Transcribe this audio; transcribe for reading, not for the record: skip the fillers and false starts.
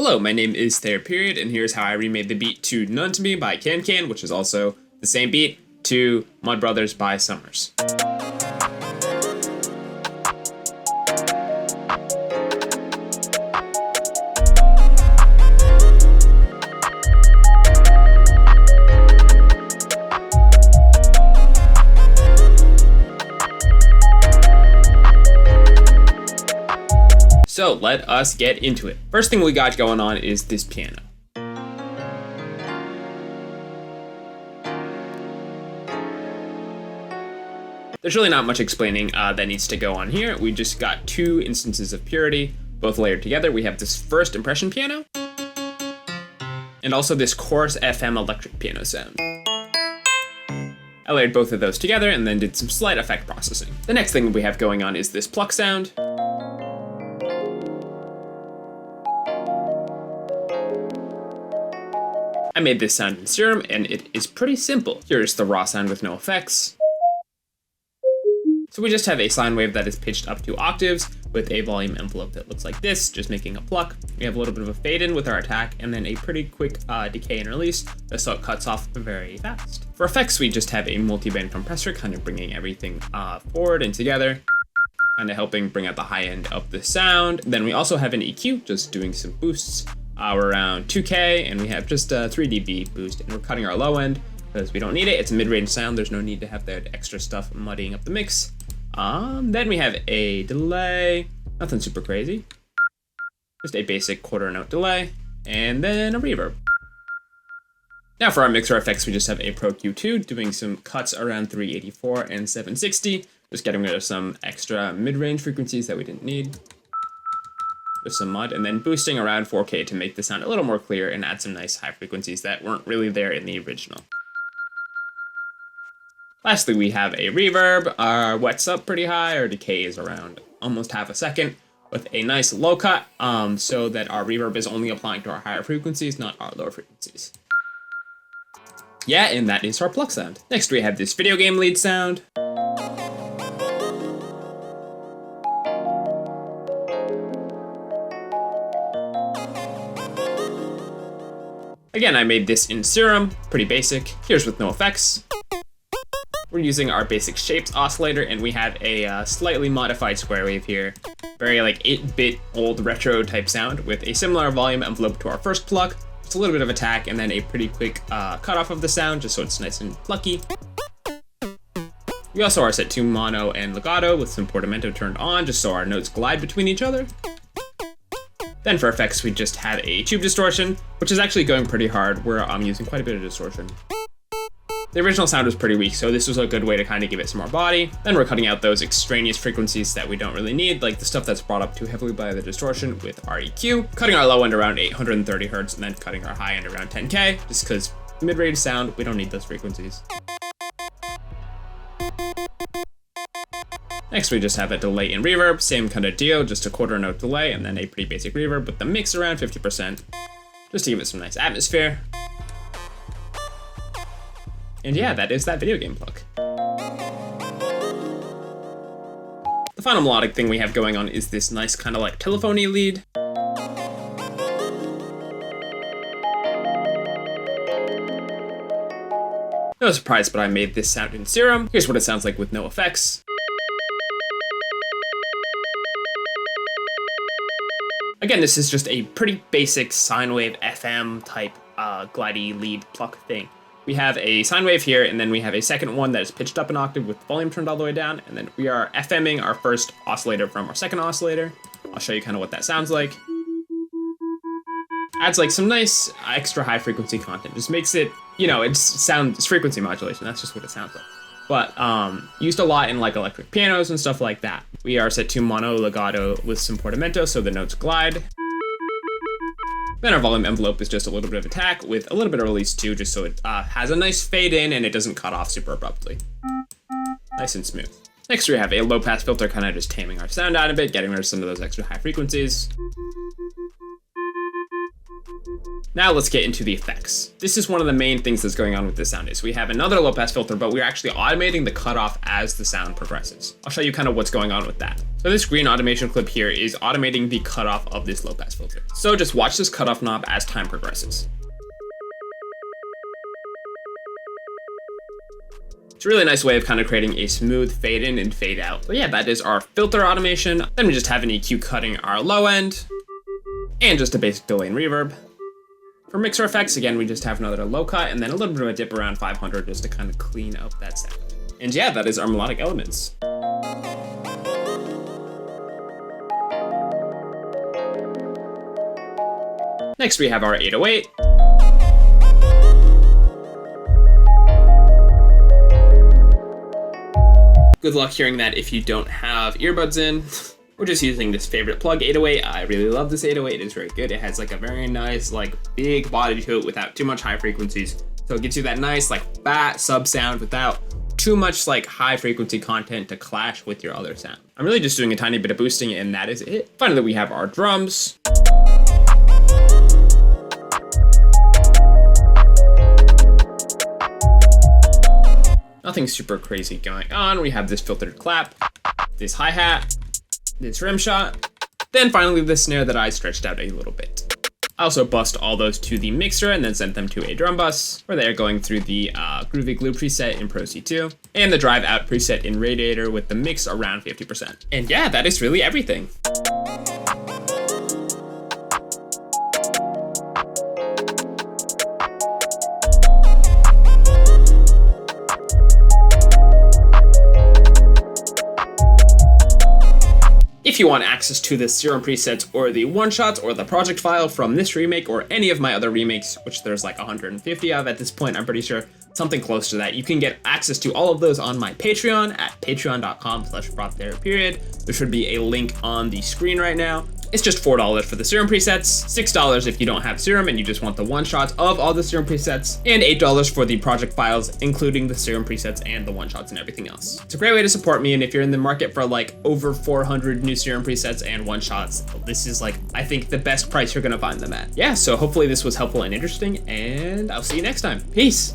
Hello, my name is thayerperiod, and here's how I remade the beat to None to Me by Kankan, which is also the same beat to Mud Brothers by Summrs. So let us get into it. First thing we got going on is this piano. There's really not much explaining that needs to go on here. We just got two instances of purity, both layered together. We have this first impression piano, and also this coarse FM electric piano sound. I layered both of those together and then did some slight effect processing. The next thing we have going on is this Pluck sound. I made this sound in Serum, and it is pretty simple. Here's the raw sound with no effects. So we just have a sine wave that is pitched up 2 octaves with a volume envelope that looks like this, just making a pluck. We have a little bit of a fade in with our attack, and then a pretty quick decay and release, so it cuts off very fast. For effects, we just have a multi-band compressor, kind of bringing everything forward and together, kind of helping bring out the high end of the sound. Then we also have an EQ, just doing some boosts. We're around 2K, and we have just a 3 dB boost, and we're cutting our low end because we don't need it. It's a mid-range sound. There's no need to have that extra stuff muddying up the mix. Then we have a delay, nothing super crazy, just a basic quarter note delay, and then a reverb. Now for our mixer effects, we just have a Pro Q2 doing some cuts around 384 and 760, just getting rid of some extra mid-range frequencies that we didn't need. With some mud, and then boosting around 4K to make the sound a little more clear and add some nice high frequencies that weren't really there in the original. Lastly, we have a reverb. Our wet's up pretty high, our decay is around almost half a second with a nice low cut, so that our reverb is only applying to our higher frequencies, not our lower frequencies. Yeah, and that is our Pluck sound. Next we have this video game lead sound. Again, I made this in Serum, pretty basic. Here's with no effects. We're using our basic shapes oscillator, and we have a slightly modified square wave here. Very like 8-bit old retro type sound with a similar volume envelope to our first Pluck. Just a little bit of attack and then a pretty quick cutoff of the sound, just so it's nice and plucky. We also are set to mono and legato with some portamento turned on, just so our notes glide between each other. Then for effects, we just have a tube distortion, which is actually going pretty hard. We're using quite a bit of distortion. The original sound was pretty weak, so this was a good way to kind of give it some more body. Then we're cutting out those extraneous frequencies that we don't really need, like the stuff that's brought up too heavily by the distortion with our EQ. Cutting our low end around 830 hertz, and then cutting our high end around 10K, just because mid-range sound, we don't need those frequencies. Next, we just have a delay and reverb, same kind of deal, just a quarter note delay, and then a pretty basic reverb with the mix around 50%, just to give it some nice atmosphere. And yeah, that is that video game Pluck. The final melodic thing we have going on is this nice kind of like telephony lead. No surprise, but I made this sound in Serum. Here's what it sounds like with no effects. Again, this is just a pretty basic sine wave FM type glidey lead Pluck thing. We have a sine wave here, and then we have a second one that is pitched up an octave with the volume turned all the way down, and then we are FMing our first oscillator from our second oscillator. I'll show you kind of what that sounds like. Adds like some nice extra high frequency content. Just makes it, you know, it's frequency modulation. That's just what it sounds like. But used a lot in like electric pianos and stuff like that. We are set to mono legato with some portamento, so the notes glide. Then our volume envelope is just a little bit of attack with a little bit of release too, just so it has a nice fade in and it doesn't cut off super abruptly. Nice and smooth. Next we have a low pass filter, kind of just taming our sound out a bit, getting rid of some of those extra high frequencies. Now let's get into the effects. This is one of the main things that's going on with this sound is we have another low pass filter, but we're actually automating the cutoff as the sound progresses. I'll show you kind of what's going on with that. So this green automation clip here is automating the cutoff of this low pass filter. So just watch this cutoff knob as time progresses. It's a really nice way of kind of creating a smooth fade in and fade out. But yeah, that is our filter automation. Then we just have an EQ cutting our low end and just a basic delay and reverb. For mixer effects, again, we just have another low cut and then a little bit of a dip around 500 just to kind of clean up that sound. And yeah, that is our melodic elements. Next, we have our 808. Good luck hearing that if you don't have earbuds in. We're just using this favorite Plug 808. I really love this 808. It's very good. It has like a very nice, like big body to it without too much high frequencies. So it gives you that nice, like fat sub sound without too much like high frequency content to clash with your other sound. I'm really just doing a tiny bit of boosting and that is it. Finally, we have our drums. Nothing super crazy going on. We have this filtered clap, this hi-hat, this rim shot, then finally the snare that I stretched out a little bit. I also bussed all those to the mixer and then sent them to a drum bus, where they are going through the Groovy Glue preset in Pro C2, and the drive out preset in Radiator with the mix around 50%. And yeah, that is really everything. If you want access to the Serum presets or the one-shots or the project file from this remake or any of my other remakes, which there's like 150 of at this point, I'm pretty sure, something close to that, you can get access to all of those on my Patreon at patreon.com/thayerperiod. There should be a link on the screen right now. It's just $4 for the Serum presets, $6 if you don't have Serum and you just want the one-shots of all the Serum presets, and $8 for the project files, including the Serum presets and the one-shots and everything else. It's a great way to support me, and if you're in the market for like over 400 new Serum presets and one-shots, this is like, I think, the best price you're gonna find them at. Yeah, so hopefully this was helpful and interesting, and I'll see you next time. Peace!